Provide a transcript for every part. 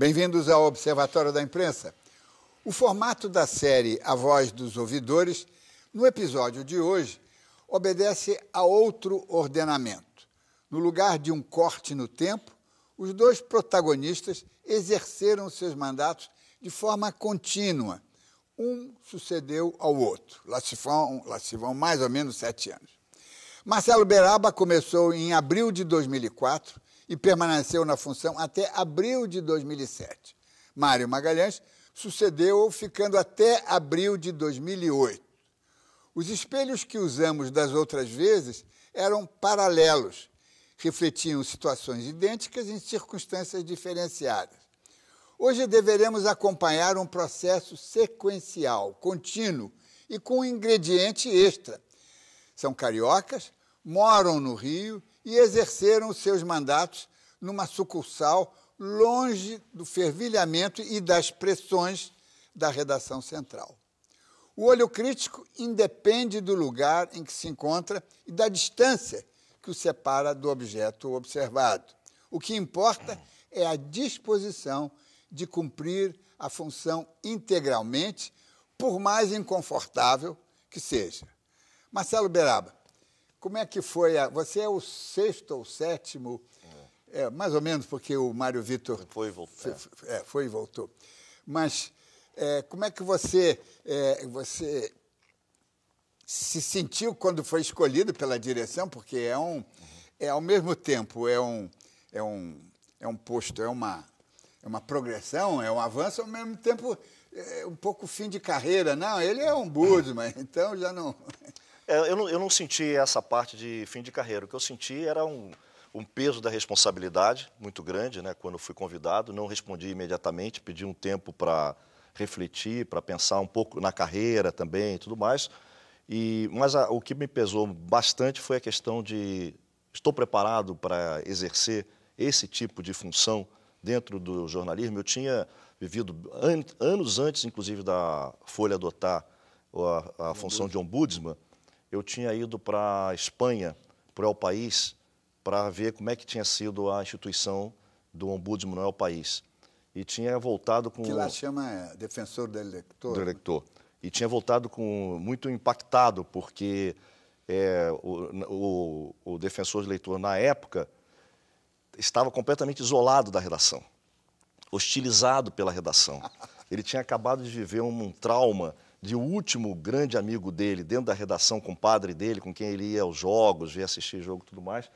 Bem-vindos ao Observatório da Imprensa. O formato da série A Voz dos Ouvidores, no episódio de hoje, obedece a outro ordenamento. No lugar de um corte no tempo, os dois protagonistas exerceram seus mandatos de forma contínua. Um sucedeu ao outro. Lá se vão mais ou menos 7 anos. Marcelo Beraba começou em abril de 2004 e permaneceu na função até abril de 2007. Mário Magalhães sucedeu ficando até abril de 2008. Os espelhos que usamos das outras vezes eram paralelos, refletiam situações idênticas em circunstâncias diferenciadas. Hoje deveremos acompanhar um processo sequencial, contínuo e com um ingrediente extra. São cariocas, moram no Rio e exerceram seus mandatos numa sucursal longe do fervilhamento e das pressões da redação central. O olho crítico independe do lugar em que se encontra e da distância que o separa do objeto observado. O que importa é a disposição de cumprir a função integralmente, por mais inconfortável que seja. Marcelo Beraba, como é que foi? Você é o 6º ou 7º, mais ou menos, porque o Mário Vitor foi e voltou. Foi e voltou. Mas como é que você se sentiu quando foi escolhido pela direção? Porque ao mesmo tempo é um posto, é uma progressão, é um avanço, ao mesmo tempo um pouco fim de carreira. Não, ele é um ombudsman, então já não... Eu não senti essa parte de fim de carreira. O que eu senti era um peso da responsabilidade muito grande, né? Quando fui convidado, não respondi imediatamente, pedi um tempo para refletir, para pensar um pouco na carreira também e tudo mais. Mas o que me pesou bastante foi a questão de estou preparado para exercer esse tipo de função dentro do jornalismo. Eu tinha vivido anos antes, inclusive, da Folha adotar a função de ombudsman. Eu tinha ido para a Espanha, para o El País, para ver como é que tinha sido a instituição do ombudsman no El País. E tinha voltado com... Que lá chama defensor do eleitor. Do eleitor. E tinha voltado muito impactado, porque o defensor do eleitor, na época, estava completamente isolado da redação, hostilizado pela redação. Ele tinha acabado de viver um trauma de o último grande amigo dele, dentro da redação, compadre dele, com quem ele ia aos jogos, ia assistir jogo e tudo mais,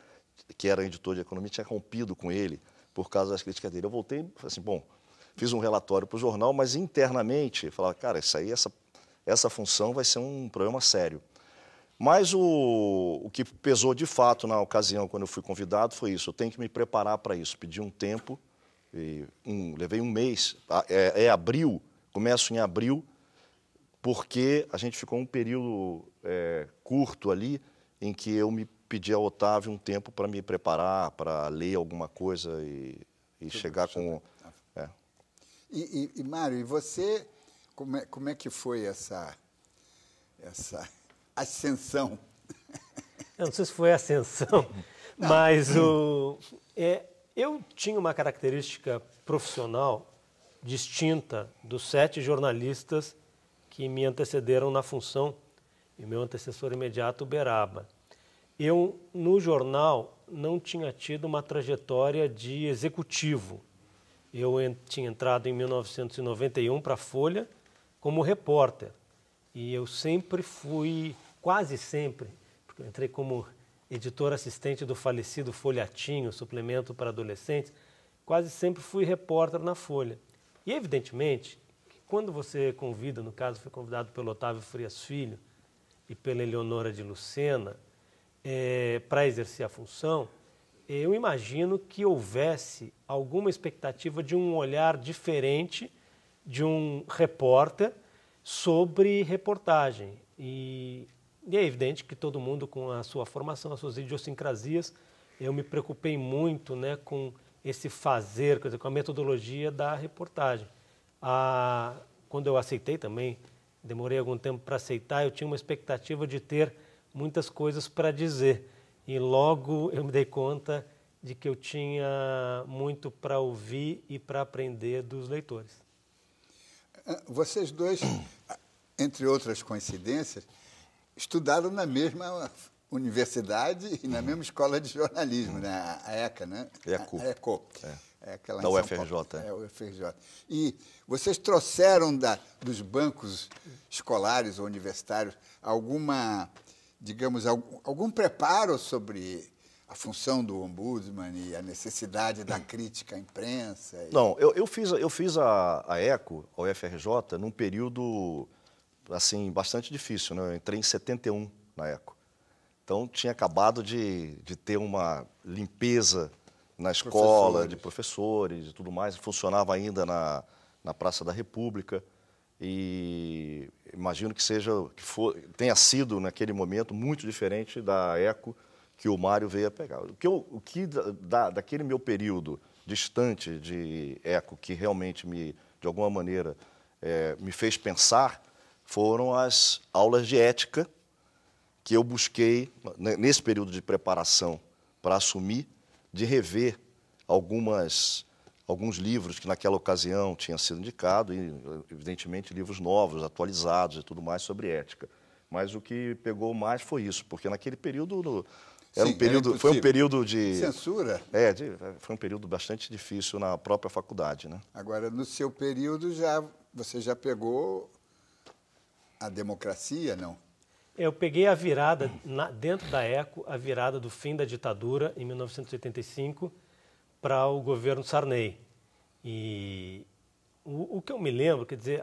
que era editor de economia, tinha rompido com ele por causa das críticas dele. Eu voltei e falei assim, bom, fiz um relatório para o jornal, mas internamente, falava, cara, essa função vai ser um problema sério. Mas o que pesou de fato na ocasião, quando eu fui convidado, foi isso, eu tenho que me preparar para isso, pedi um tempo, levei um mês, abril, começo em abril, porque a gente ficou um período curto ali, em que eu me pedi ao Otávio um tempo para me preparar, para ler alguma coisa e chegar com... E Mário, e você, como é que foi essa ascensão? Eu não sei se foi ascensão, mas eu tinha uma característica profissional distinta dos 7 jornalistas que me antecederam na função, e meu antecessor imediato, o Beraba. Eu, no jornal, não tinha tido uma trajetória de executivo. Eu tinha entrado em 1991 para a Folha como repórter. E eu sempre fui, quase sempre, porque eu entrei como editor assistente do falecido Folhetinho, suplemento para adolescentes, quase sempre fui repórter na Folha. E, evidentemente, quando você convida, no caso, fui convidado pelo Otávio Frias Filho e pela Eleonora de Lucena, para exercer a função, eu imagino que houvesse alguma expectativa de um olhar diferente de um repórter sobre reportagem. E é evidente que todo mundo, com a sua formação, as suas idiosincrasias, eu me preocupei muito, né, com esse fazer, quer dizer, com a metodologia da reportagem. Quando eu aceitei também, demorei algum tempo para aceitar, eu tinha uma expectativa de ter muitas coisas para dizer. E logo eu me dei conta de que eu tinha muito para ouvir e para aprender dos leitores. Vocês dois, entre outras coincidências, estudaram na mesma universidade e na mesma escola de jornalismo, né? A ECA, né? ECO. A ECO. Lá da em São UFRJ. Paulo. UFRJ. E vocês trouxeram dos bancos escolares ou universitários algum preparo sobre a função do ombudsman e a necessidade da crítica à imprensa? Não, eu fiz a ECO, a UFRJ, num período assim, bastante difícil, né? Eu entrei em 71 na ECO. Então, tinha acabado de ter uma limpeza na escola, de professores e tudo mais. Funcionava ainda na Praça da República. E imagino que tenha sido, naquele momento, muito diferente da ECO que o Mário veio a pegar. Daquele meu período distante de ECO, que realmente, de alguma maneira, me fez pensar, foram as aulas de ética que eu busquei, nesse período de preparação para assumir, de rever alguns livros que naquela ocasião tinham sido indicados, e, evidentemente, livros novos, atualizados e tudo mais sobre ética. Mas o que pegou mais foi isso, porque naquele período foi um período de censura. Foi um período bastante difícil na própria faculdade, né? Agora, no seu período, você já pegou a democracia, não? Eu peguei a virada, dentro da ECO, a virada do fim da ditadura, em 1985, para o governo Sarney. E o que eu me lembro, quer dizer,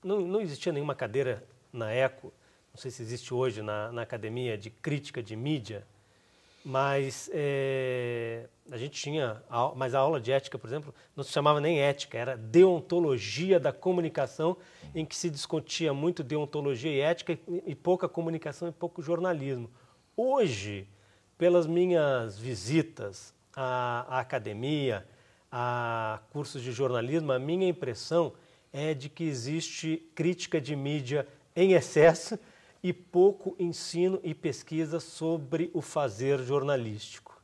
não existia nenhuma cadeira na ECO, não sei se existe hoje na academia, de crítica de mídia, mas a gente tinha, mas a aula de ética, por exemplo, não se chamava nem ética, era deontologia da comunicação, em que se discutia muito deontologia e ética e pouca comunicação e pouco jornalismo. Hoje, pelas minhas visitas à academia, a cursos de jornalismo, a minha impressão é de que existe crítica de mídia em excesso e pouco ensino e pesquisa sobre o fazer jornalístico.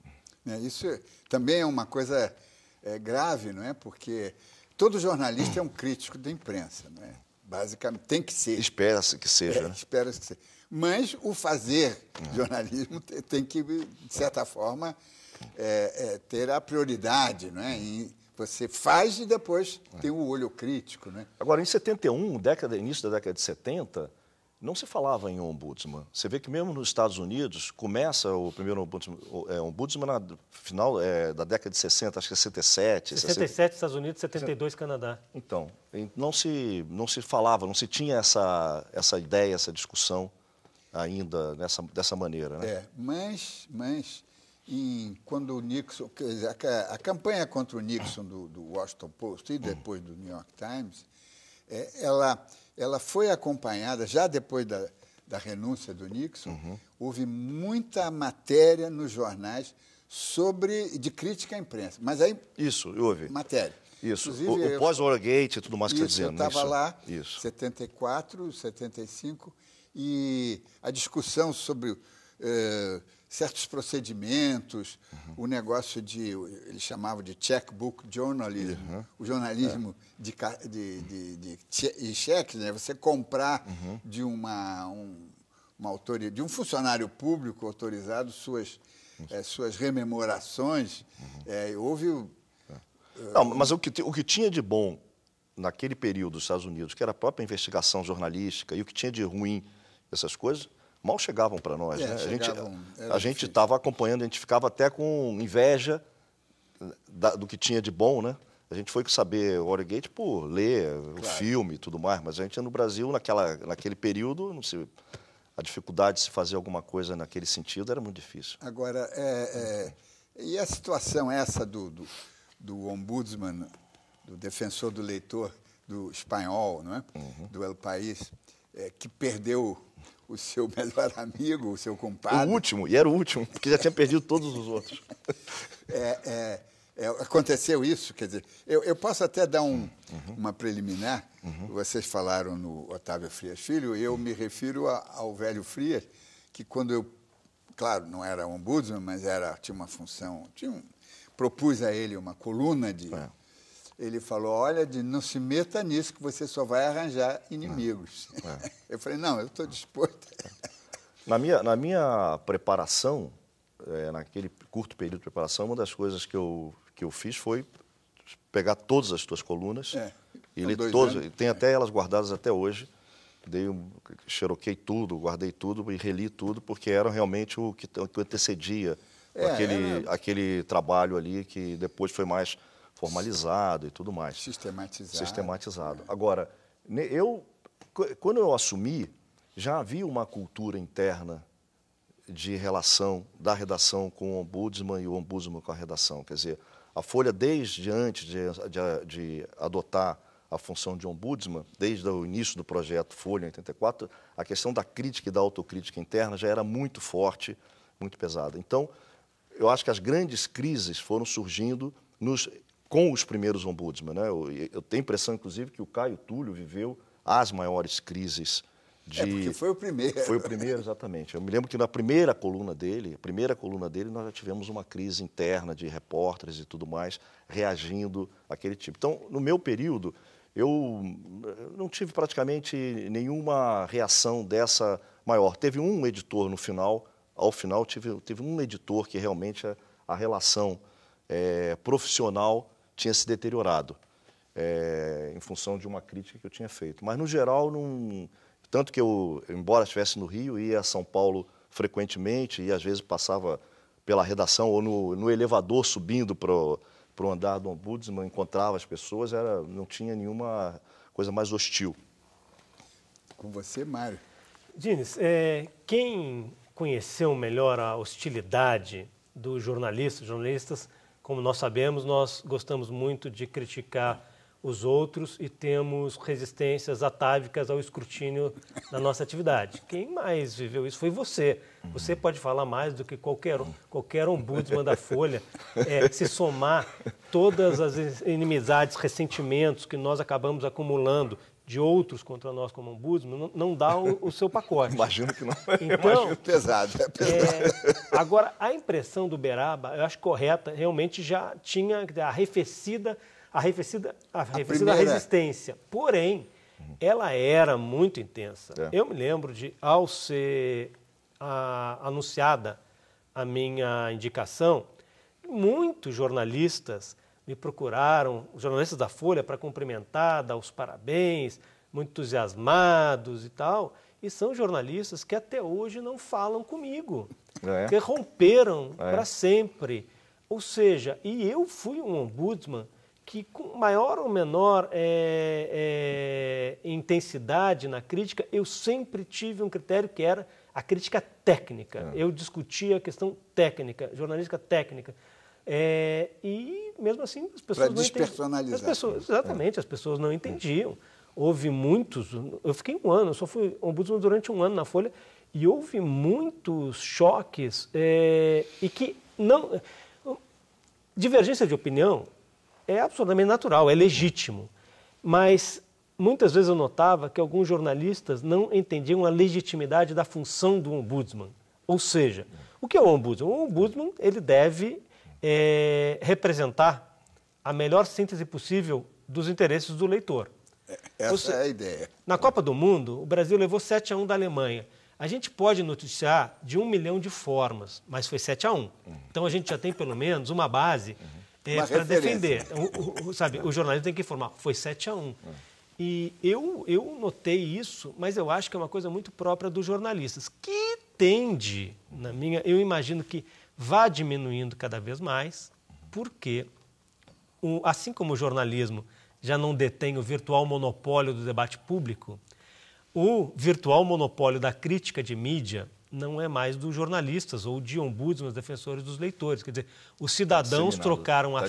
Isso também é uma coisa grave, não é? Porque todo jornalista é um crítico da imprensa, não é? Basicamente, tem que ser. Espera-se que seja. Espera-se que seja. Mas o fazer jornalismo tem que, de certa forma, ter a prioridade, não é? E você faz e depois tem o olho crítico, né? Agora, em 71, início da década de 70, não se falava em ombudsman. Você vê que mesmo nos Estados Unidos, começa o primeiro ombudsman no final da década de 60, acho que é 67. 67, Estados Unidos, 72, Canadá. Então, não se falava, não se tinha essa ideia, essa discussão ainda dessa maneira, né? Mas quando o Nixon, quer dizer, a campanha contra o Nixon do Washington Post e depois do New York Times, ela foi acompanhada, já depois da renúncia do Nixon, houve muita matéria nos jornais de crítica à imprensa. Mas aí, isso, houve. Matéria. Isso, o pós-Watergate e tudo mais que está dizendo. Eu estava lá, 74, 75, e a discussão sobre certos procedimentos, o negócio eles chamavam de checkbook journalism, o jornalismo de cheques, né? Você comprar de uma autoria, de um funcionário público autorizado suas rememorações. Houve... Não, mas o que tinha de bom naquele período dos Estados Unidos, que era a própria investigação jornalística, e o que tinha de ruim, essas coisas, mal chegavam para nós, né? A gente estava acompanhando, a gente ficava até com inveja do que tinha de bom, né? A gente foi saber o Watergate por ler o filme e tudo mais, mas a gente no Brasil, naquele período, não sei, a dificuldade de se fazer alguma coisa naquele sentido era muito difícil. Agora, e a situação essa do ombudsman, do defensor do leitor, do espanhol, não é? Do El País, que perdeu o seu melhor amigo, o seu compadre. O último, e era o último, porque já tinha perdido todos os outros. Aconteceu isso, quer dizer, eu posso até dar uma preliminar. Vocês falaram no Otávio Frias Filho, e eu me refiro ao velho Frias, que quando eu claro, não era ombudsman, mas tinha uma função, propus a ele uma coluna de... Ele falou, olha, não se meta nisso que você só vai arranjar inimigos. Eu falei, não, eu estou disposto. Na minha preparação, naquele curto período de preparação, uma das coisas que eu fiz foi pegar todas as tuas colunas e ler todas. Tem até elas guardadas até hoje. Xeroquei tudo, guardei tudo e reli tudo, porque era realmente o que antecedia aquele trabalho ali, que depois foi mais formalizado e tudo mais. Sistematizado. Agora, quando eu assumi, já havia uma cultura interna de relação da redação com o ombudsman e o ombudsman com a redação. Quer dizer, a Folha, desde antes de adotar a função de ombudsman, desde o início do projeto Folha, em 84, a questão da crítica e da autocrítica interna já era muito forte, muito pesada. Então, eu acho que as grandes crises foram surgindo com os primeiros ombudsman, né? Eu tenho a impressão, inclusive, que o Caio Túlio viveu as maiores crises porque foi o primeiro. Foi o primeiro, exatamente. Eu me lembro que na primeira coluna dele, nós já tivemos uma crise interna de repórteres e tudo mais, reagindo àquele tipo. Então, no meu período, eu não tive praticamente nenhuma reação dessa maior. Teve um editor no final, ao final teve um editor que realmente a relação profissional tinha se deteriorado, em função de uma crítica que eu tinha feito. Mas, no geral, não... Tanto que eu, embora estivesse no Rio, ia a São Paulo frequentemente e, às vezes, passava pela redação ou no elevador subindo para o andar do ombudsman, encontrava as pessoas, não tinha nenhuma coisa mais hostil. Com você, Mário. Diniz, quem conheceu melhor a hostilidade dos jornalistas, como nós sabemos, nós gostamos muito de criticar os outros e temos resistências atávicas ao escrutínio da nossa atividade. Quem mais viveu isso foi você. Você pode falar mais do que qualquer ombudsman da Folha. Se somar todas as inimizades, ressentimentos que nós acabamos acumulando de outros contra nós como ombudsman, não dá o seu pacote. Imagino que não. Então, é pesado. Agora, a impressão do Beraba, eu acho correta, realmente já tinha arrefecida a resistência. Porém, ela era muito intensa. Eu me lembro ao ser anunciada a minha indicação, muitos jornalistas me procuraram, os jornalistas da Folha, para cumprimentar, dar os parabéns, muito entusiasmados e tal, e são jornalistas que até hoje não falam comigo, que romperam para sempre. Ou seja, e eu fui um ombudsman que, com maior ou menor intensidade na crítica, eu sempre tive um critério que era a crítica técnica. Eu discutia a questão técnica, jornalística técnica. E, mesmo assim, as pessoas não entendiam. Exatamente, as pessoas não entendiam. Houve muitos... Eu fiquei um ano, eu só fui ombudsman durante um ano na Folha, e houve muitos choques e que não... Divergência de opinião é absolutamente natural, é legítimo. Mas, muitas vezes eu notava que alguns jornalistas não entendiam a legitimidade da função do ombudsman. Ou seja, o que é o ombudsman? O ombudsman, ele deve representar a melhor síntese possível dos interesses do leitor. Essa é a ideia. Na Copa do Mundo, o Brasil levou 7-1 da Alemanha. A gente pode noticiar de 1 milhão de formas, mas foi 7-1. Então, a gente já tem, pelo menos, uma base... para defender. O jornalismo tem que informar. Foi 7-1. E eu notei isso, mas eu acho que é uma coisa muito própria dos jornalistas, que tende, eu imagino que vá diminuindo cada vez mais, porque, assim como o jornalismo já não detém o virtual monopólio do debate público, o virtual monopólio da crítica de mídia não é mais dos jornalistas ou de ombudsman, defensores dos leitores. Quer dizer, os cidadãos trocaram a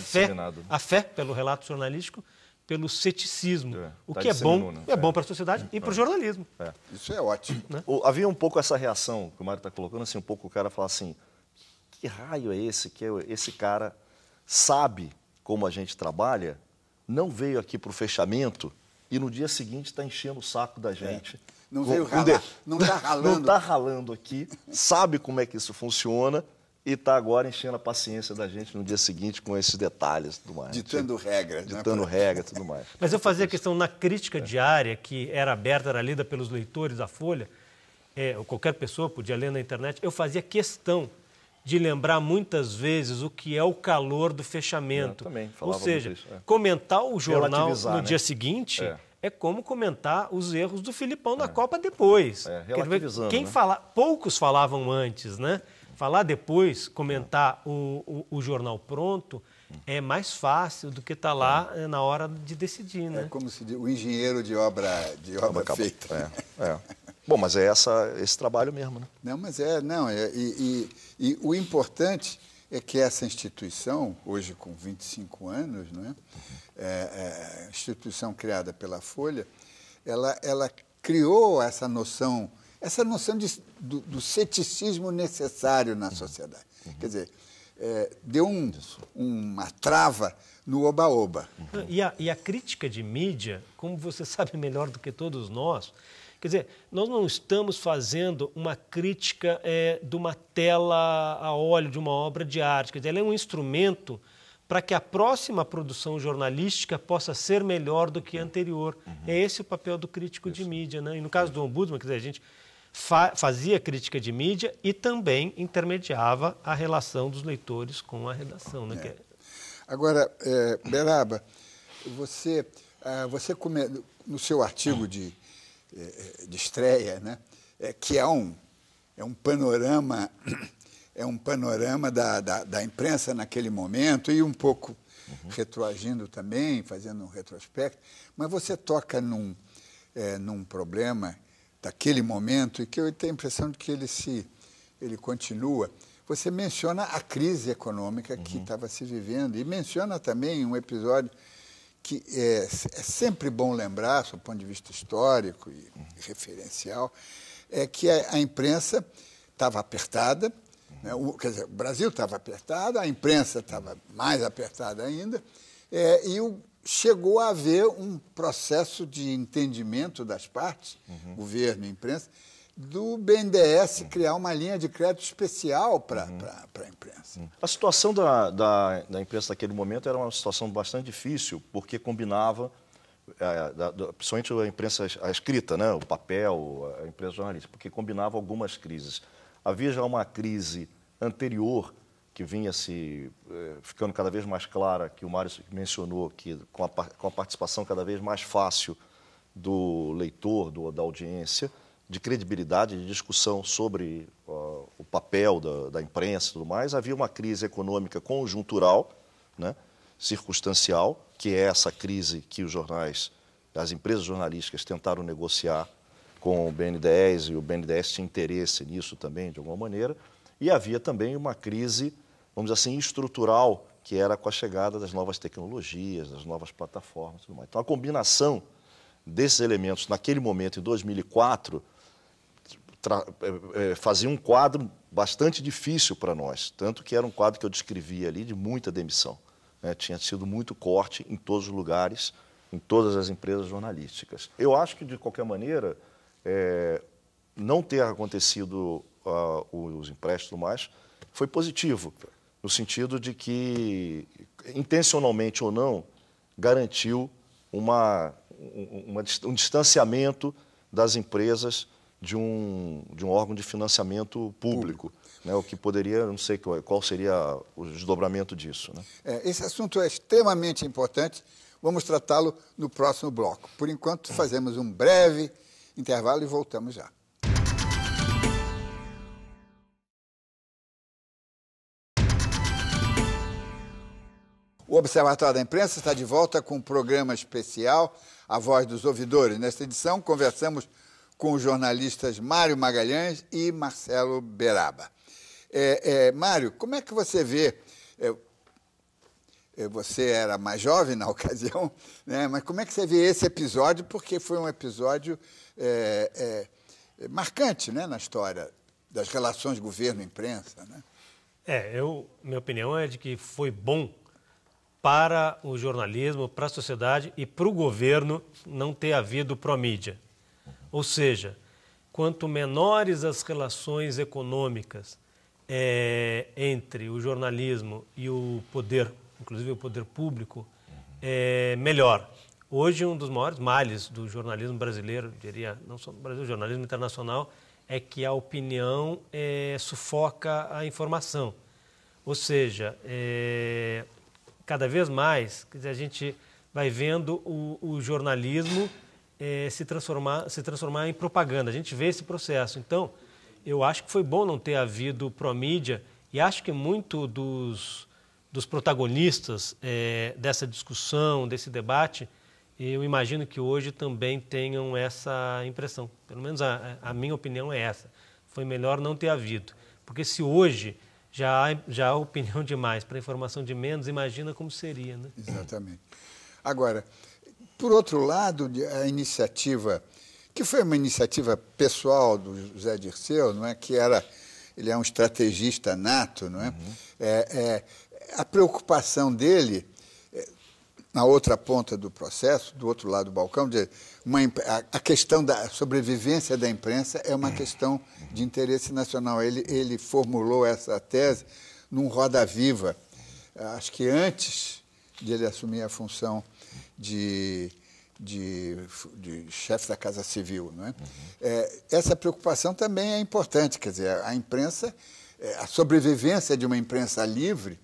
fé pelo relato jornalístico pelo ceticismo, o que é bom para a sociedade e para o jornalismo. Isso é ótimo. Né? Havia um pouco essa reação que o Mário está colocando, assim, um pouco o cara fala assim, que raio é esse que esse cara sabe como a gente trabalha, não veio aqui para o fechamento e no dia seguinte está enchendo o saco da gente Não veio ralar, não está ralando. Não está ralando aqui, sabe como é que isso funciona e está agora enchendo a paciência da gente no dia seguinte com esses detalhes e tudo mais. Ditando regras. Ditando regra e tudo mais. Mas eu fazia questão na crítica diária, que era aberta, era lida pelos leitores da Folha, ou qualquer pessoa podia ler na internet, eu fazia questão de lembrar muitas vezes o que é o calor do fechamento. Eu também Ou falava seja, muito isso, comentar o jornal Relativizar, no né? dia seguinte é como comentar os erros do Filipão na Copa depois. Relativizando, Quem né? poucos falavam antes, né? Falar depois, comentar o jornal pronto, é mais fácil do que estar lá na hora de decidir, né? É como se diz, o engenheiro de obra feita. Bom, mas é esse trabalho mesmo, né? Não, mas e o importante é que essa instituição, hoje com 25 anos, não é? Instituição criada pela Folha, ela criou essa noção do ceticismo necessário na sociedade. Quer dizer, deu uma trava no oba-oba. E a crítica de mídia, como você sabe melhor do que todos nós, quer dizer, nós não estamos fazendo uma crítica de uma tela a óleo, de uma obra de arte. Quer dizer, ela é um instrumento para que a próxima produção jornalística possa ser melhor do que a anterior. É esse o papel do crítico de mídia, né? E no caso do Ombudsman, quer dizer, a gente fazia crítica de mídia e também intermediava a relação dos leitores com a redação, né? Agora, Beraba, você no seu artigo de estreia, né, que é um panorama da imprensa naquele momento e um pouco retroagindo também, fazendo um retrospecto, mas você toca num problema daquele momento e que eu tenho a impressão de que ele continua. Você menciona a crise econômica que estava se vivendo e menciona também um episódio que é sempre bom lembrar, do ponto de vista histórico e referencial, é que a imprensa estava apertada, né? Quer dizer, o Brasil estava apertado, a imprensa estava mais apertada ainda, chegou a haver um processo de entendimento das partes, governo e imprensa, do BNDES criar uma linha de crédito especial para a imprensa. A situação da imprensa naquele momento era uma situação bastante difícil, porque combinava, principalmente a imprensa escrita, né, o papel, a imprensa jornalística, porque combinava algumas crises. Havia já uma crise anterior que vinha ficando cada vez mais clara, que o Mário mencionou, que com a participação cada vez mais fácil do leitor, da audiência, de credibilidade, de discussão sobre o papel da imprensa e tudo mais, havia uma crise econômica conjuntural, né, circunstancial, que é essa crise que as empresas jornalísticas tentaram negociar com o BNDES, e o BNDES tinha interesse nisso também, de alguma maneira, e havia também uma crise, vamos dizer assim, estrutural, que era com a chegada das novas tecnologias, das novas plataformas e tudo mais. Então, a combinação desses elementos, naquele momento, em 2004, fazia um quadro bastante difícil para nós, tanto que era um quadro que eu descrevia ali de muita demissão, né? Tinha sido muito corte em todos os lugares, em todas as empresas jornalísticas. Eu acho que, de qualquer maneira, não ter acontecido os empréstimos e tudo mais foi positivo, no sentido de que, intencionalmente ou não, garantiu um distanciamento das empresas de um órgão de financiamento público. Né, o que poderia, não sei qual seria o desdobramento disso. Né? Esse assunto é extremamente importante, vamos tratá-lo no próximo bloco. Por enquanto, fazemos um breve intervalo e voltamos já. O Observatório da Imprensa está de volta com um programa especial, A Voz dos Ouvidores. Nesta edição, conversamos com os jornalistas Mário Magalhães e Marcelo Beraba. Mário, como é que você vê... Você era mais jovem na ocasião, né? Mas como é que você vê esse episódio? Porque foi um episódio marcante, né, na história das relações governo-imprensa. Né? Minha opinião é de que foi bom para o jornalismo, para a sociedade e para o governo não ter havido pró-mídia. Ou seja, quanto menores as relações econômicas entre o jornalismo e o poder, inclusive o poder público, melhor. Hoje, um dos maiores males do jornalismo brasileiro, diria, não só do Brasil, jornalismo internacional, é que a opinião sufoca a informação. Ou seja, cada vez mais, quer dizer, a gente vai vendo o jornalismo se transformar em propaganda. A gente vê esse processo. Então, eu acho que foi bom não ter havido pró-mídia e acho que muito dos protagonistas dessa discussão, desse debate, eu imagino que hoje também tenham essa impressão. Pelo menos a minha opinião é essa. Foi melhor não ter havido. Porque se hoje já há opinião demais para informação de menos, imagina como seria, né? Exatamente. Agora, por outro lado, a iniciativa, que foi uma iniciativa pessoal do José Dirceu, não é? Ele é um estrategista nato, não é? A preocupação dele, na outra ponta do processo, do outro lado do balcão, a questão da sobrevivência da imprensa é uma questão de interesse nacional. Ele formulou essa tese num Roda Viva, acho que antes de ele assumir a função de chefe da Casa Civil, não é? Essa preocupação também é importante, quer dizer, a imprensa, a sobrevivência de uma imprensa livre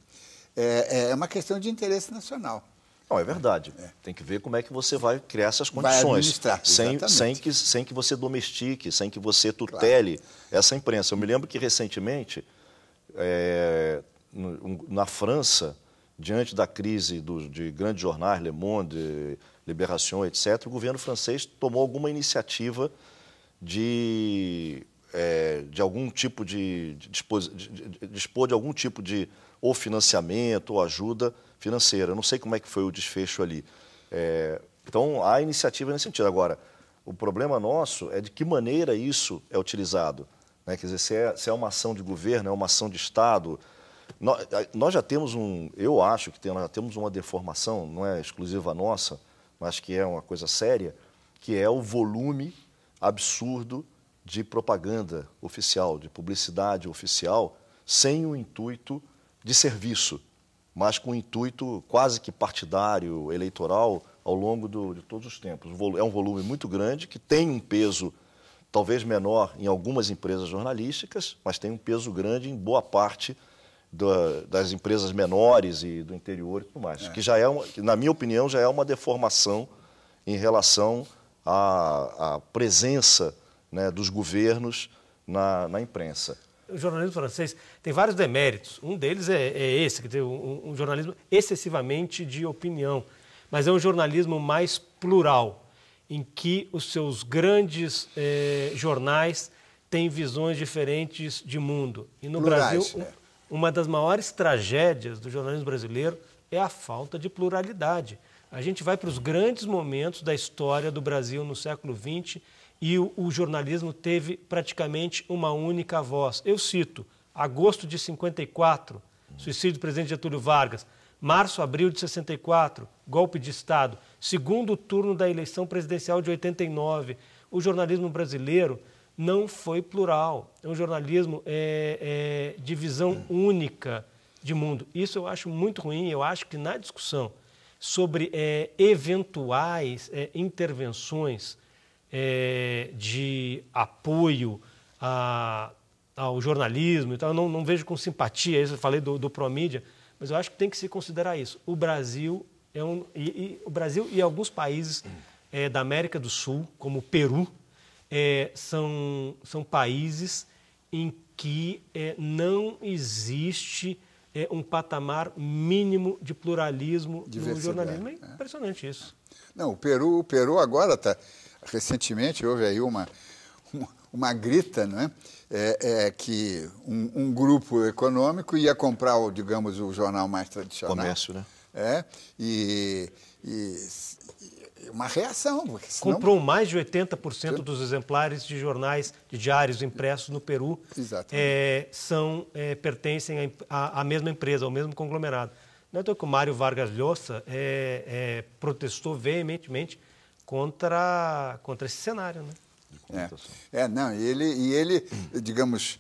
é uma questão de interesse nacional. Não, é verdade. Tem que ver como é que você vai criar essas Vai condições, administrar, sem que você domestique, sem que você tutele essa imprensa. Eu me lembro que recentemente, na França, diante da crise de grandes jornais, Le Monde, Libération, etc., o governo francês tomou alguma iniciativa de algum tipo dispor de algum tipo de ou financiamento ou ajuda financeira. Eu não sei como é que foi o desfecho ali. Então, há iniciativa nesse sentido. Agora, o problema nosso é de que maneira isso é utilizado, né? Quer dizer, se é uma ação de governo, é uma ação de Estado. Nós já temos eu acho que nós já temos uma deformação, não é exclusiva nossa, mas que é uma coisa séria, que é o volume absurdo de propaganda oficial, de publicidade oficial, sem o intuito de serviço, mas com o intuito quase que partidário, eleitoral, ao longo de todos os tempos. É um volume muito grande, que tem um peso talvez menor em algumas empresas jornalísticas, mas tem um peso grande em boa parte das empresas menores e do interior e tudo mais. Que na minha opinião, já é uma deformação em relação à presença, né, dos governos na imprensa. O jornalismo francês tem vários deméritos. Um deles é esse, quer dizer, um jornalismo excessivamente de opinião, mas é um jornalismo mais plural, em que os seus grandes jornais têm visões diferentes de mundo. E no Brasil, uma das maiores tragédias do jornalismo brasileiro é a falta de pluralidade. A gente vai para os grandes momentos da história do Brasil no século XX e o jornalismo teve praticamente uma única voz. Eu cito, agosto de 54, suicídio do presidente Getúlio Vargas, março, abril de 64, golpe de Estado, segundo turno da eleição presidencial de 89. O jornalismo brasileiro não foi plural, é um jornalismo de visão única de mundo. Isso eu acho muito ruim. Eu acho que na discussão sobre eventuais intervenções de apoio ao jornalismo e tal, eu não vejo com simpatia isso. Eu falei do pró-mídia, mas eu acho que tem que se considerar isso. O Brasil o Brasil e alguns países da América do Sul, como o Peru, são países em que não existe um patamar mínimo de pluralismo no jornalismo. É impressionante isso. Não, o Peru agora está... Recentemente houve aí uma grita, não é? Que um grupo econômico ia comprar, digamos, o jornal mais tradicional. Comércio, né? E uma reação. Porque senão... Comprou mais de 80% dos exemplares de jornais, de diários impressos no Peru. Pertencem à mesma empresa, ao mesmo conglomerado. Não é que o Mário Vargas Llosa protestou veementemente contra esse cenário, né? de comunicação. Não, e ele, digamos,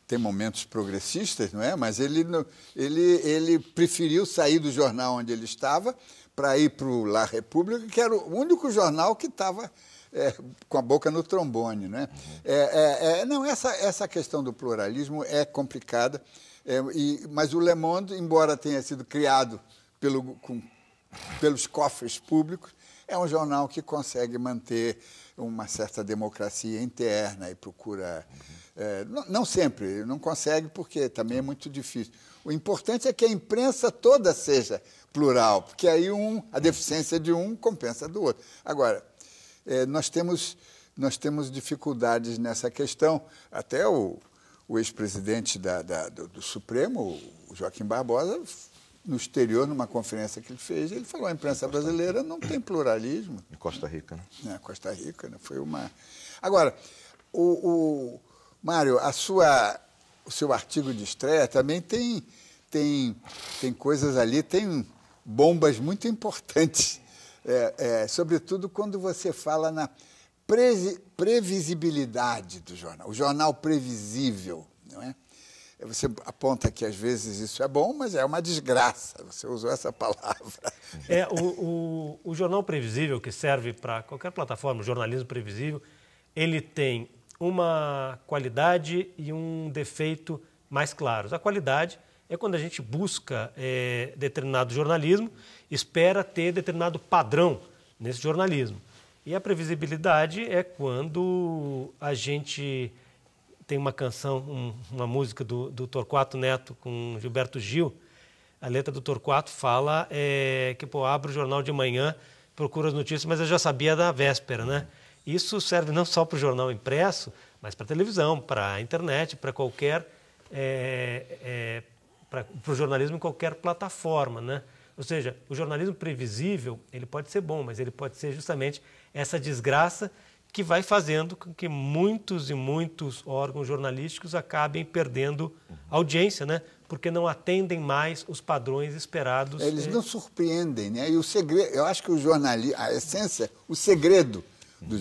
tem momentos progressistas, não é? Mas ele preferiu sair do jornal onde ele estava para ir para o La República, que era o único jornal que estava com a boca no trombone, né? Não, essa questão do pluralismo é complicada, mas o Le Monde, embora tenha sido criado pelos cofres públicos, é um jornal que consegue manter uma certa democracia interna e procura... não sempre, não consegue porque também é muito difícil. O importante é que a imprensa toda seja plural, porque aí a deficiência de um compensa do outro. Agora, nós temos dificuldades nessa questão. Até o ex-presidente do Supremo, o Joaquim Barbosa, no exterior, numa conferência que ele fez, ele falou: a imprensa brasileira não tem pluralismo. Em Costa Rica, né? Costa Rica, né? Foi uma... Agora, Mário, o seu artigo de estreia também tem coisas ali, tem bombas muito importantes, sobretudo quando você fala na previsibilidade do jornal, o jornal previsível, não é? Você aponta que às vezes isso é bom, mas é uma desgraça. Você usou essa palavra. O jornal previsível, que serve para qualquer plataforma, o jornalismo previsível, ele tem uma qualidade e um defeito mais claros. A qualidade é quando a gente busca determinado jornalismo, espera ter determinado padrão nesse jornalismo. E a previsibilidade é quando a gente... Tem uma canção, uma música do Torquato Neto com Gilberto Gil. A letra do Torquato fala que abro o jornal de manhã, procuro as notícias, mas eu já sabia da véspera, né? Isso serve não só para o jornal impresso, mas para a televisão, para a internet, para qualquer... para o jornalismo em qualquer plataforma, né? Ou seja, o jornalismo previsível, ele pode ser bom, mas ele pode ser justamente essa desgraça que vai fazendo com que muitos e muitos órgãos jornalísticos acabem perdendo audiência, né? Porque não atendem mais os padrões esperados. Eles não surpreendem, né? E o segredo, eu acho que o jornalismo, a essência, o segredo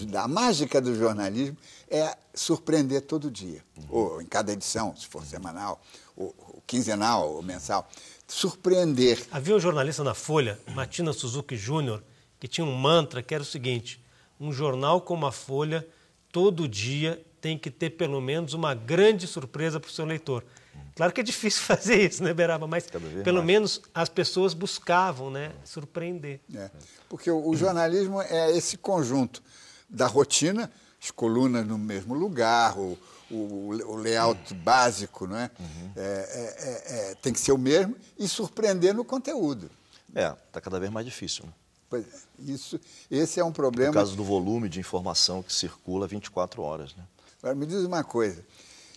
da mágica do jornalismo é surpreender todo dia, ou em cada edição, se for semanal, ou quinzenal, ou mensal. Surpreender. Havia um jornalista na Folha, Matina Suzuki Júnior, que tinha um mantra que era o seguinte: um jornal como a Folha, todo dia tem que ter pelo menos uma grande surpresa para o seu leitor. Claro que é difícil fazer isso, né, Beraba? Mas pelo menos as pessoas buscavam, né, surpreender. Porque o jornalismo é esse conjunto da rotina, as colunas no mesmo lugar, o layout básico, não é? Tem que ser o mesmo, e surpreender no conteúdo. Está cada vez mais difícil, né? Pois esse é um problema. Por causa do volume de informação que circula 24 horas, né? Agora, me diz uma coisa,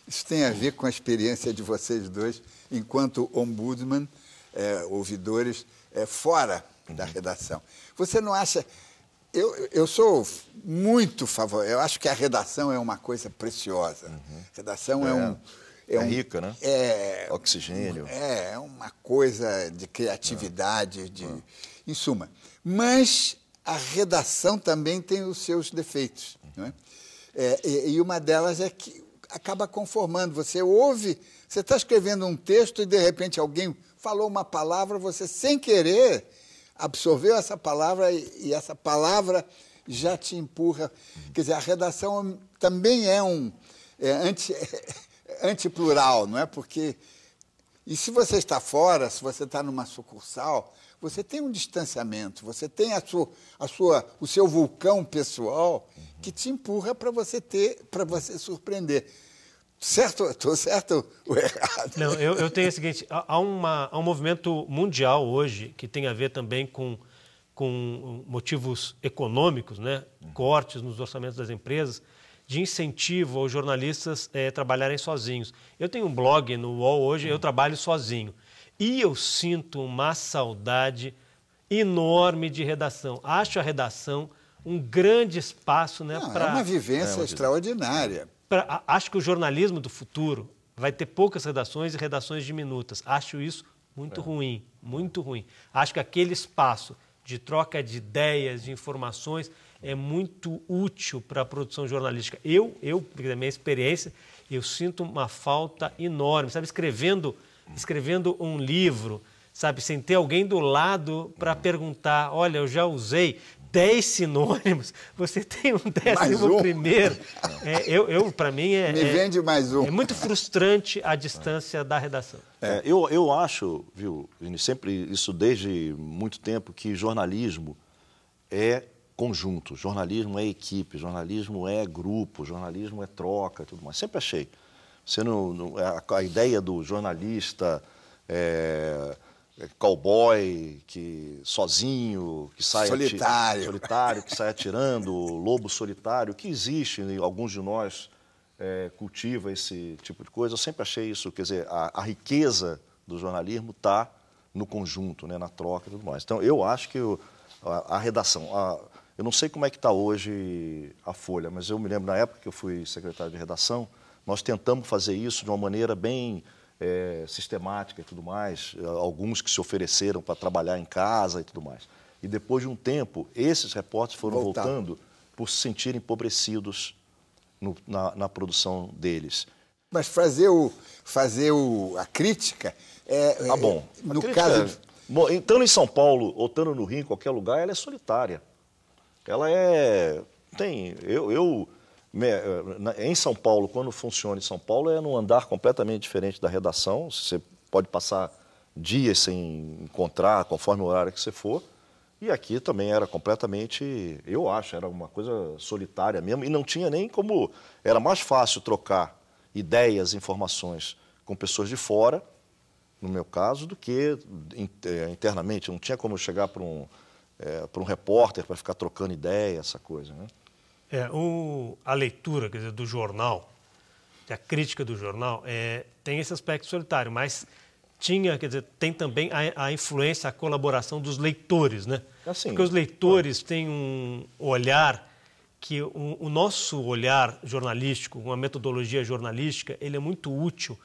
isso tem a ver com a experiência de vocês dois, enquanto ombudsman, ouvidores, fora da redação. Você não acha... Eu sou muito favorável, eu acho que a redação é uma coisa preciosa. A redação é rica, né? Oxigênio. É uma coisa de criatividade, em suma. Mas a redação também tem os seus defeitos, não é? E uma delas é que acaba conformando. Você ouve, você está escrevendo um texto e, de repente, alguém falou uma palavra, você, sem querer, absorveu essa palavra e essa palavra já te empurra. Quer dizer, a redação também é antiplural, não é? Porque... E se você está fora, se você está numa sucursal, você tem um distanciamento, você tem o seu vulcão pessoal que te empurra para você surpreender. Certo? Estou certo ou errado? Não, eu tenho o seguinte, há um movimento mundial hoje que tem a ver também com motivos econômicos, né? Cortes nos orçamentos das empresas, de incentivo aos jornalistas trabalharem sozinhos. Eu tenho um blog no UOL hoje, eu trabalho sozinho. E eu sinto uma saudade enorme de redação. Acho a redação um grande espaço, né, para... É uma vivência extraordinária. Acho que o jornalismo do futuro vai ter poucas redações e redações diminutas. Acho isso muito ruim, muito ruim. Acho que aquele espaço de troca de ideias, de informações, é muito útil para a produção jornalística. Eu, da minha experiência, eu sinto uma falta enorme, sabe, escrevendo um livro, sabe, sem ter alguém do lado para perguntar, olha, eu já usei 10 sinônimos, você tem um 11º. Para mim, Me vende mais um. É muito frustrante a distância da redação. Eu acho, viu, Vini, sempre isso desde muito tempo, que jornalismo é conjunto, jornalismo é equipe, jornalismo é grupo, jornalismo é troca e tudo mais. Sempre achei. A ideia do jornalista cowboy, sozinho, que sai solitário, que sai atirando, lobo solitário, que existe, e alguns de nós cultiva esse tipo de coisa. Eu sempre achei isso, quer dizer, a riqueza do jornalismo está no conjunto, né, na troca e tudo mais. Então, eu acho que a redação, eu não sei como é que está hoje a Folha, mas eu me lembro, na época que eu fui secretário de redação, nós tentamos fazer isso de uma maneira bem sistemática e tudo mais, alguns que se ofereceram para trabalhar em casa e tudo mais. E depois de um tempo, esses repórteres foram voltando por se sentirem empobrecidos na produção deles. Mas a crítica bom. No caso... Estando em São Paulo ou estando no Rio, em qualquer lugar, ela é solitária. Ela em São Paulo, quando funciona em São Paulo, é num andar completamente diferente da redação. Você pode passar dias sem encontrar, conforme o horário que você for. E aqui também era completamente, eu acho, era uma coisa solitária mesmo. E não tinha nem como... Era mais fácil trocar ideias, informações com pessoas de fora, no meu caso, do que internamente. Não tinha como chegar para um repórter para ficar trocando ideia, essa coisa, né? A leitura, quer dizer, do jornal, a crítica do jornal, tem esse aspecto solitário, mas tem também a influência, a colaboração dos leitores, né? Assim, porque os leitores têm um olhar que o nosso olhar jornalístico, uma metodologia jornalística, ele é muito útil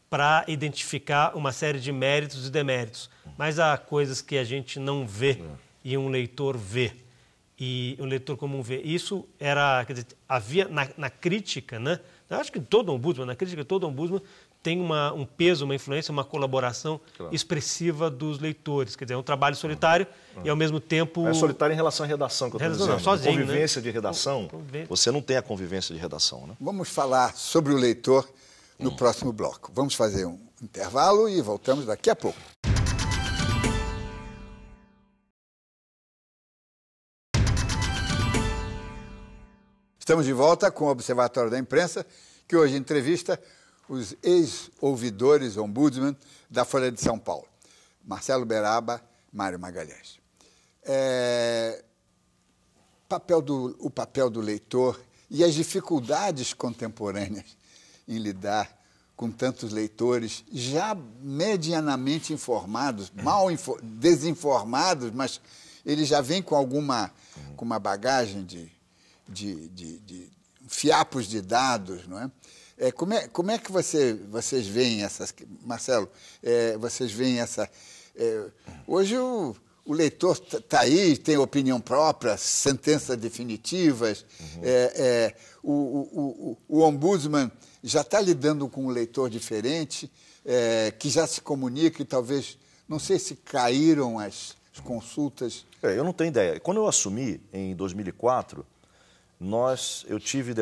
para identificar uma série de méritos e deméritos. Mas há coisas que a gente não vê e um leitor vê. E um leitor comum vê. Isso havia na crítica, né? Eu acho que todo ombudsman, na crítica, todo ombudsman tem um peso, uma influência, uma colaboração expressiva dos leitores. Quer dizer, é um trabalho solitário e, ao mesmo tempo... É solitário em relação à redação, que eu estou dizendo. Sozinho, convivência, né? De redação, você não tem a convivência de redação, né? Vamos falar sobre o leitor no próximo bloco. Vamos fazer um intervalo e voltamos daqui a pouco. Estamos de volta com o Observatório da Imprensa, que hoje entrevista os ex-ouvidores ombudsman da Folha de São Paulo, Marcelo Beraba, Mário Magalhães. O papel do leitor e as dificuldades contemporâneas em lidar com tantos leitores já medianamente informados, desinformados, mas eles já vêm com uma bagagem de fiapos de dados, não é? Como é que vocês veem essas... Marcelo, vocês veem essa... hoje o leitor está aí, tem opinião própria, sentenças definitivas. O ombudsman já está lidando com um leitor diferente, que já se comunica e talvez... Não sei se caíram as consultas. Eu não tenho ideia. Quando eu assumi, em 2004... eu tive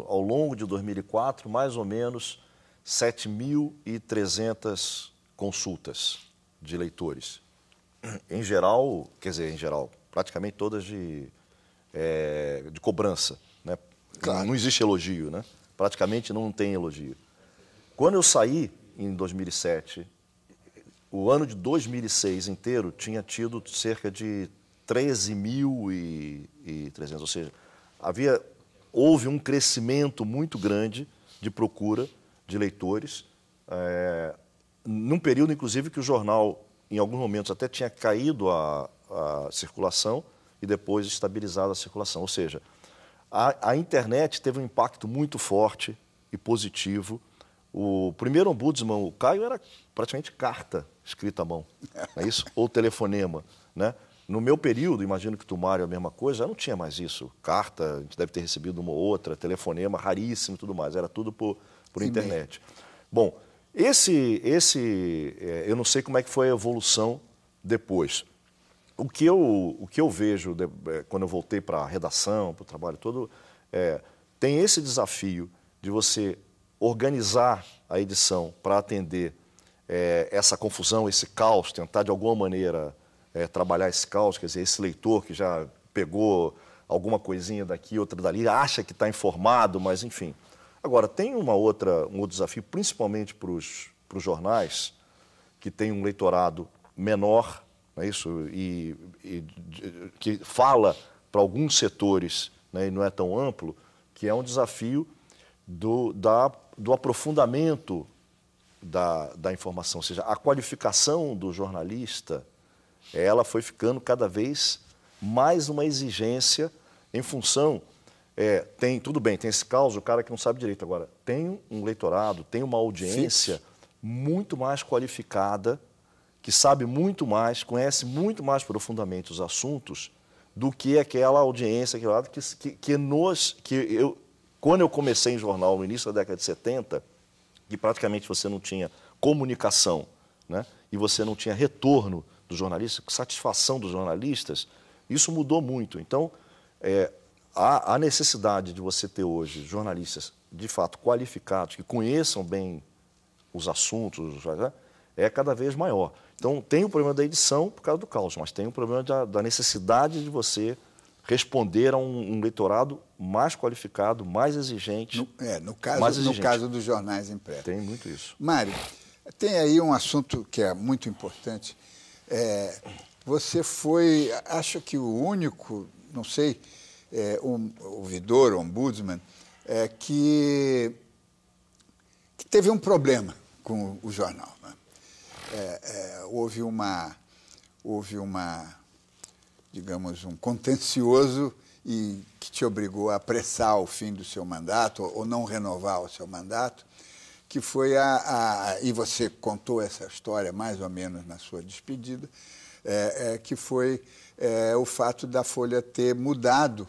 ao longo de 2004, mais ou menos 7.300 consultas de leitores. Em geral, praticamente todas de cobrança, né? Claro. Não existe elogio, né? Praticamente não tem elogio. Quando eu saí, em 2007, o ano de 2006 inteiro tinha tido cerca de 13.300, ou seja... Houve um crescimento muito grande de procura de leitores, num período, inclusive, que o jornal, em alguns momentos, até tinha caído a circulação e depois estabilizado a circulação. Ou seja, a internet teve um impacto muito forte e positivo. O primeiro ombudsman, o Caio, era praticamente carta escrita à mão, não é isso? Ou telefonema, né? No meu período, imagino que tu, Mário, a mesma coisa, já não tinha mais isso. Carta, a gente deve ter recebido uma ou outra, telefonema raríssimo e tudo mais. Era tudo por internet. Bom, eu não sei como é que foi a evolução depois. O que eu vejo quando eu voltei para a redação, para o trabalho todo, tem esse desafio de você organizar a edição para atender essa confusão, esse caos, tentar de alguma maneira trabalhar esse caos, quer dizer, esse leitor que já pegou alguma coisinha daqui, outra dali, acha que está informado, mas enfim. Agora, tem um outro desafio, principalmente para os jornais, que tem um leitorado menor, não é isso? E que fala para alguns setores, né, e não é tão amplo, que é um desafio do aprofundamento da informação, ou seja, a qualificação do jornalista, ela foi ficando cada vez mais uma exigência em função, tudo bem, tem esse caos, o cara que não sabe direito, agora tem um leitorado, tem uma audiência muito mais qualificada, que sabe muito mais, conhece muito mais profundamente os assuntos do que aquela audiência quando eu comecei em jornal no início da década de 70, que praticamente você não tinha comunicação, né, e você não tinha retorno dos jornalistas, satisfação dos jornalistas, isso mudou muito. Então, a necessidade de você ter hoje jornalistas, de fato, qualificados, que conheçam bem os assuntos, é cada vez maior. Então, tem o problema da edição por causa do caos, mas tem o problema da necessidade de você responder a um leitorado mais qualificado, mais exigente. No caso dos jornais impressos. Tem muito isso. Mário, tem aí um assunto que é muito importante. Você foi, acho que o único, não sei, ouvidor, ombudsman, que teve um problema com o jornal. Né? Houve digamos, um contencioso e que te obrigou a apressar o fim do seu mandato ou não renovar o seu mandato, que foi e você contou essa história mais ou menos na sua despedida, que foi o fato da Folha ter mudado,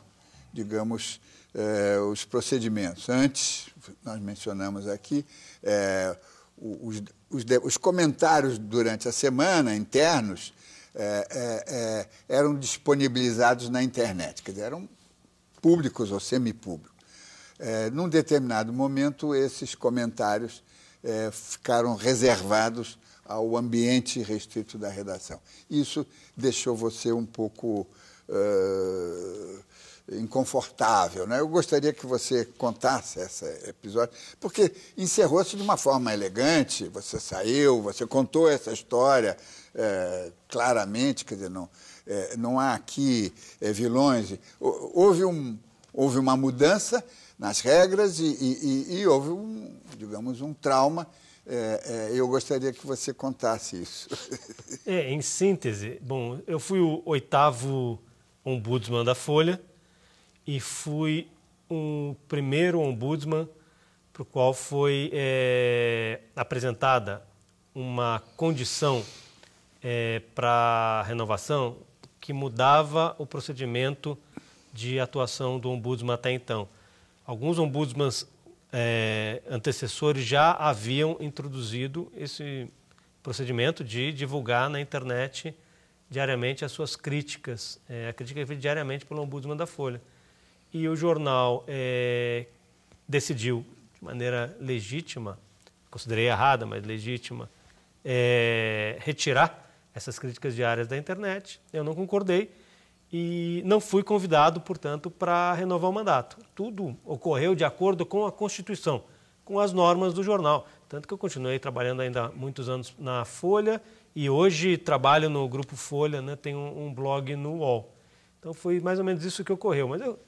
digamos, os procedimentos. Antes, nós mencionamos aqui, os comentários durante a semana, internos, eram disponibilizados na internet, quer dizer, eram públicos ou semipúblicos. Num determinado momento, esses comentários ficaram reservados ao ambiente restrito da redação. Isso deixou você um pouco inconfortável, né? Eu gostaria que você contasse esse episódio, porque encerrou-se de uma forma elegante, você saiu, você contou essa história claramente, quer dizer, não há aqui vilões. Houve uma mudança nas regras e houve, digamos, um trauma. Eu gostaria que você contasse isso. Em síntese, bom, eu fui o 8º ombudsman da Folha e fui o primeiro ombudsman para o qual foi apresentada uma condição para renovação que mudava o procedimento de atuação do ombudsman até então. Alguns ombudsmans antecessores já haviam introduzido esse procedimento de divulgar na internet diariamente as suas críticas, a crítica é feita diariamente pelo ombudsman da Folha. E o jornal decidiu, de maneira legítima, considerei errada, mas legítima, retirar essas críticas diárias da internet. Eu não concordei e não fui convidado, portanto, para renovar o mandato. Tudo ocorreu de acordo com a Constituição, com as normas do jornal. Tanto que eu continuei trabalhando ainda muitos anos na Folha e hoje trabalho no Grupo Folha, né, tenho um blog no UOL. Então foi mais ou menos isso que ocorreu. Mas eu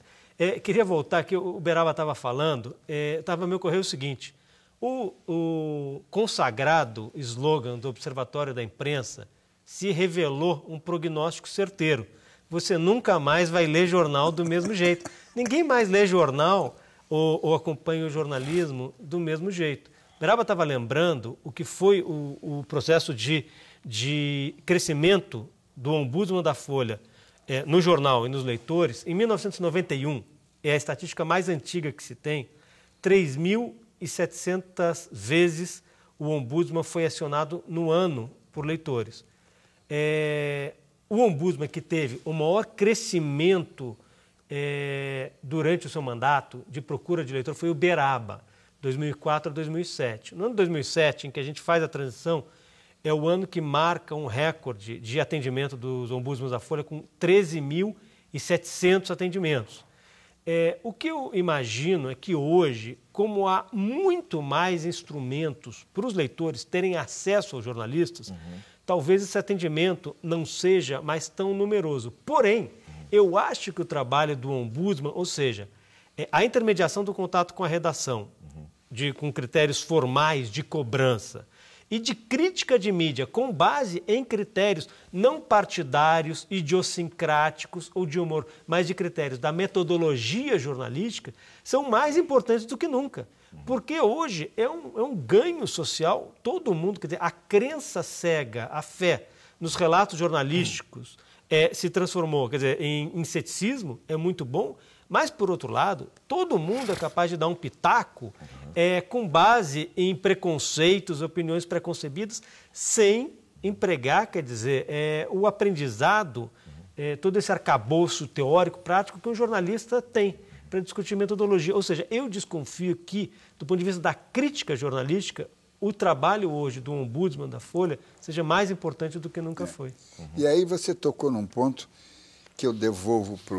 queria voltar, que o Uberaba estava falando, estava me ocorreu o seguinte: o consagrado slogan do Observatório da Imprensa se revelou um prognóstico certeiro. Você nunca mais vai ler jornal do mesmo jeito. Ninguém mais lê jornal ou acompanha o jornalismo do mesmo jeito. Uberaba estava lembrando o que foi o processo de crescimento do Ombudsman da Folha no jornal e nos leitores, em 1991, é a estatística mais antiga que se tem, 3.700 vezes o Ombudsman foi acionado no ano por leitores. O Ombudsman que teve o maior crescimento durante o seu mandato de procura de leitor foi o Beraba, 2004 a 2007. No ano de 2007, em que a gente faz a transição, é o ano que marca um recorde de atendimento dos ombudsmans da Folha, com 13.700 atendimentos. O que eu imagino é que hoje, como há muito mais instrumentos para os leitores terem acesso aos jornalistas, talvez esse atendimento não seja mais tão numeroso. Porém, eu acho que o trabalho do ombudsman, ou seja, a intermediação do contato com a redação, com critérios formais de cobrança, e de crítica de mídia com base em critérios não partidários, idiosincráticos ou de humor, mas de critérios da metodologia jornalística, são mais importantes do que nunca. Porque hoje é um ganho social, todo mundo, quer dizer, a crença cega, a fé nos relatos jornalísticos se transformou, quer dizer, em ceticismo, é muito bom, mas, por outro lado, todo mundo é capaz de dar um pitaco com base em preconceitos, opiniões preconcebidas, sem empregar, quer dizer, o aprendizado, todo esse arcabouço teórico, prático que um jornalista tem para discutir metodologia. Ou seja, eu desconfio que, do ponto de vista da crítica jornalística, o trabalho hoje do ombudsman da Folha seja mais importante do que nunca foi. E aí você tocou num ponto que eu devolvo para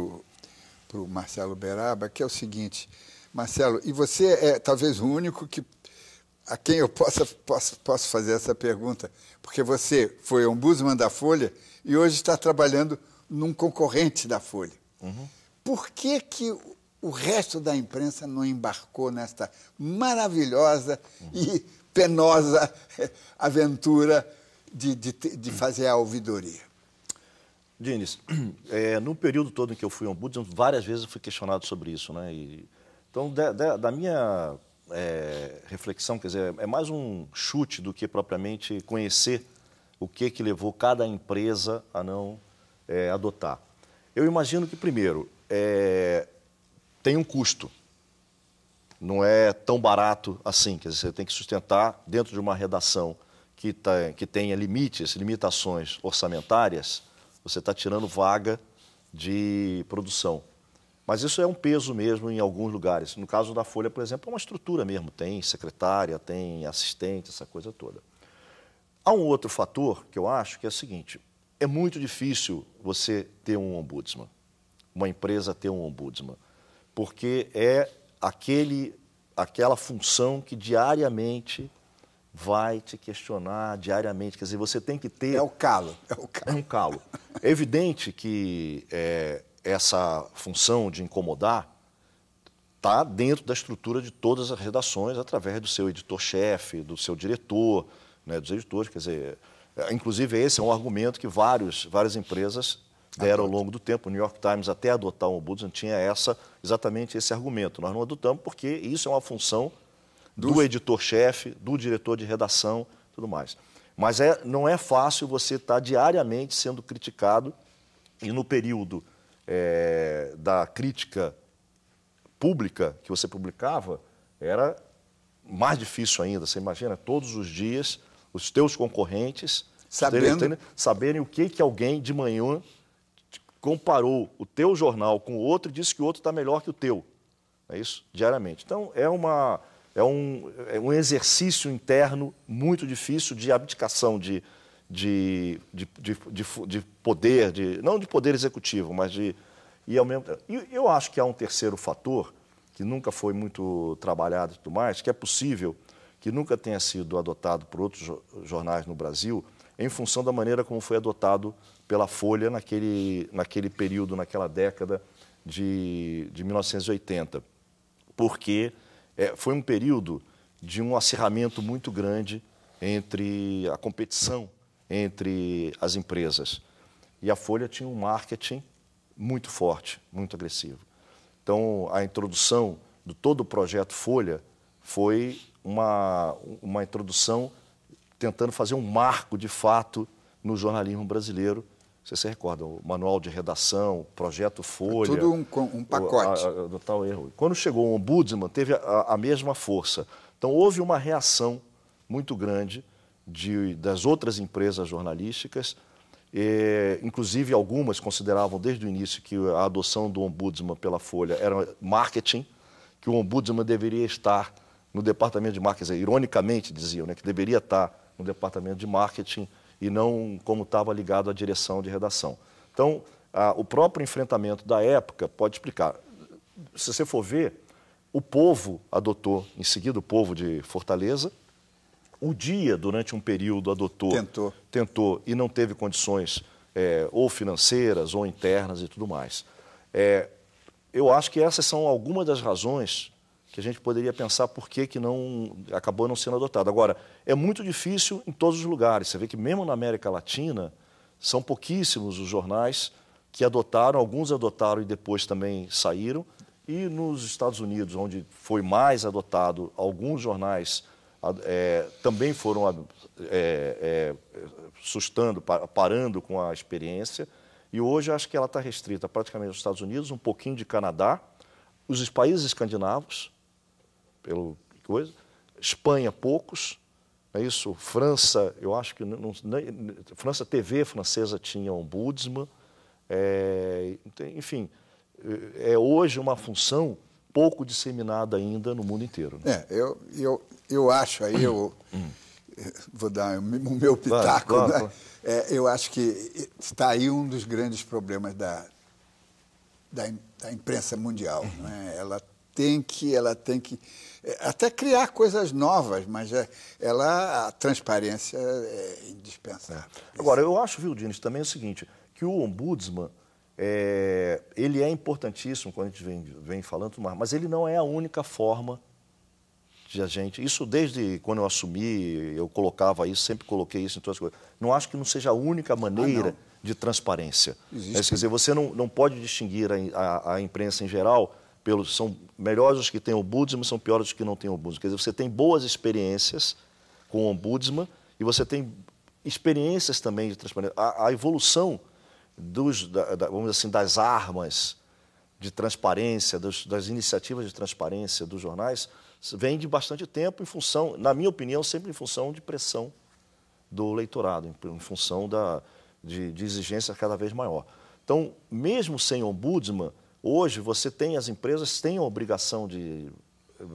o Marcelo Beraba, que é o seguinte: Marcelo, e você é talvez o único a quem eu posso fazer essa pergunta, porque você foi ombudsman da Folha e hoje está trabalhando num concorrente da Folha. Por que o resto da imprensa não embarcou nesta maravilhosa e penosa aventura de fazer a ouvidoria? Diniz, no período todo em que eu fui ombudsman, várias vezes eu fui questionado sobre isso, né? Então, da minha reflexão, quer dizer, é mais um chute do que propriamente conhecer o que levou cada empresa a não adotar. Eu imagino que, primeiro, tem um custo. Não é tão barato assim, quer dizer, você tem que sustentar dentro de uma redação que tenha limitações orçamentárias. Você está tirando vaga de produção. Mas isso é um peso mesmo em alguns lugares. No caso da Folha, por exemplo, é uma estrutura mesmo. Tem secretária, tem assistente, essa coisa toda. Há um outro fator que eu acho que é o seguinte: é muito difícil você ter um ombudsman, uma empresa ter um ombudsman, porque é aquela função que diariamente vai te questionar diariamente. Quer dizer, você tem que ter... É o calo. É um calo. É evidente que essa função de incomodar está dentro da estrutura de todas as redações, através do seu editor-chefe, do seu diretor, né, dos editores. Quer dizer, inclusive esse é um argumento que várias empresas deram ao longo do tempo. O New York Times, até adotar o ombudsman, tinha exatamente esse argumento. Nós não adotamos porque isso é uma função do editor-chefe, do diretor de redação, tudo mais. Mas não é fácil você estar diariamente sendo criticado, e no período da crítica pública que você publicava, era mais difícil ainda. Você imagina, todos os dias, os teus concorrentes saberem o que alguém de manhã comparou o teu jornal com o outro e disse que o outro está melhor que o teu. É isso? Diariamente. Então, é um exercício interno muito difícil de abdicação de poder, não de poder executivo, mas ao mesmo tempo. E eu acho que há um terceiro fator, que nunca foi muito trabalhado e tudo mais, que é possível que nunca tenha sido adotado por outros jornais no Brasil, em função da maneira como foi adotado pela Folha naquele período, naquela década de 1980. Porque foi um período de um acirramento muito grande entre a competição entre as empresas. E a Folha tinha um marketing muito forte, muito agressivo. Então, a introdução de todo o projeto Folha foi uma introdução tentando fazer um marco, de fato, no jornalismo brasileiro. Você se recorda, o manual de redação, projeto Folha. Tudo um pacote. Do tal erro. Quando chegou o Ombudsman, teve a mesma força. Então, houve uma reação muito grande das outras empresas jornalísticas, inclusive algumas consideravam desde o início que a adoção do Ombudsman pela Folha era marketing, que o Ombudsman deveria estar no departamento de marketing, ironicamente diziam, né, que deveria estar no departamento de marketing e não como estava ligado à direção de redação. Então, o próprio enfrentamento da época pode explicar. Se você for ver, o povo adotou, em seguida o povo de Fortaleza, o Dia, durante um período, adotou, tentou e não teve condições ou financeiras ou internas e tudo mais. Eu acho que essas são algumas das razões que a gente poderia pensar por que acabou não sendo adotado. Agora, é muito difícil em todos os lugares. Você vê que mesmo na América Latina, são pouquíssimos os jornais que adotaram, alguns adotaram e depois também saíram. E nos Estados Unidos, onde foi mais adotado, alguns jornais também foram parando com a experiência. E hoje acho que ela está restrita praticamente aos Estados Unidos, um pouquinho de Canadá, os países escandinavos, Espanha poucos, é isso? França, eu acho que França, TV francesa tinha ombudsman, enfim, é hoje uma função pouco disseminada ainda no mundo inteiro. Né? Eu acho aí, vou dar o meu pitaco, claro, né? Claro. Eu acho que está aí um dos grandes problemas da imprensa mundial. Né? Ela tem que até criar coisas novas, mas a transparência é indispensável. Agora, eu acho, viu, Diniz, também é o seguinte, que o ombudsman, ele é importantíssimo quando a gente vem falando, mas ele não é a única forma de a gente... Isso desde quando eu assumi, eu colocava isso, sempre coloquei isso em todas as coisas. Não acho que não seja a única maneira de transparência. Quer dizer, você não pode distinguir a imprensa em geral, são melhores os que têm ombudsman, são piores os que não têm ombudsman. Quer dizer, você tem boas experiências com o ombudsman e você tem experiências também de transparência. A evolução vamos dizer assim, das armas de transparência, das iniciativas de transparência dos jornais, vem de bastante tempo em função, na minha opinião, sempre em função de pressão do leitorado, em função de exigência cada vez maior. Então, mesmo sem ombudsman, hoje as empresas têm a obrigação de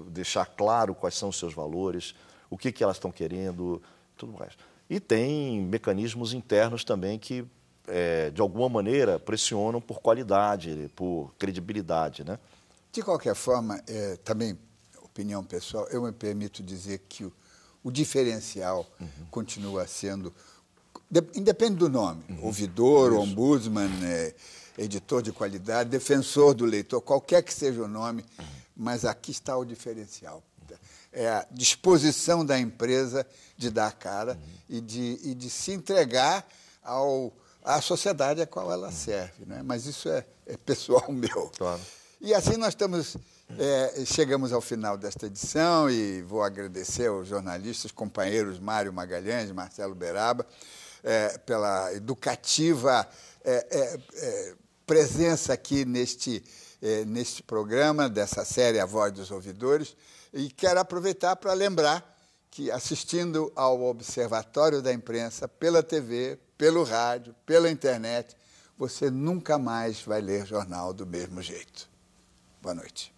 deixar claro quais são os seus valores, o que elas estão querendo, tudo mais. E tem mecanismos internos também que, de alguma maneira, pressionam por qualidade, por credibilidade, né? De qualquer forma, também, opinião pessoal, eu me permito dizer que o diferencial continua sendo, independe do nome, ouvidor, ombudsman, editor de qualidade, defensor do leitor, qualquer que seja o nome, mas aqui está o diferencial. É a disposição da empresa de dar a cara e de se entregar à sociedade a qual ela serve. Né? Mas isso é pessoal meu. Claro. E assim nós chegamos ao final desta edição e vou agradecer aos jornalistas, companheiros Mário Magalhães, Marcelo Beraba, pela educativa presença aqui neste programa, dessa série A Voz dos Ouvidores, e quero aproveitar para lembrar que, assistindo ao Observatório da Imprensa, pela TV, pelo rádio, pela internet, você nunca mais vai ler jornal do mesmo jeito. Boa noite.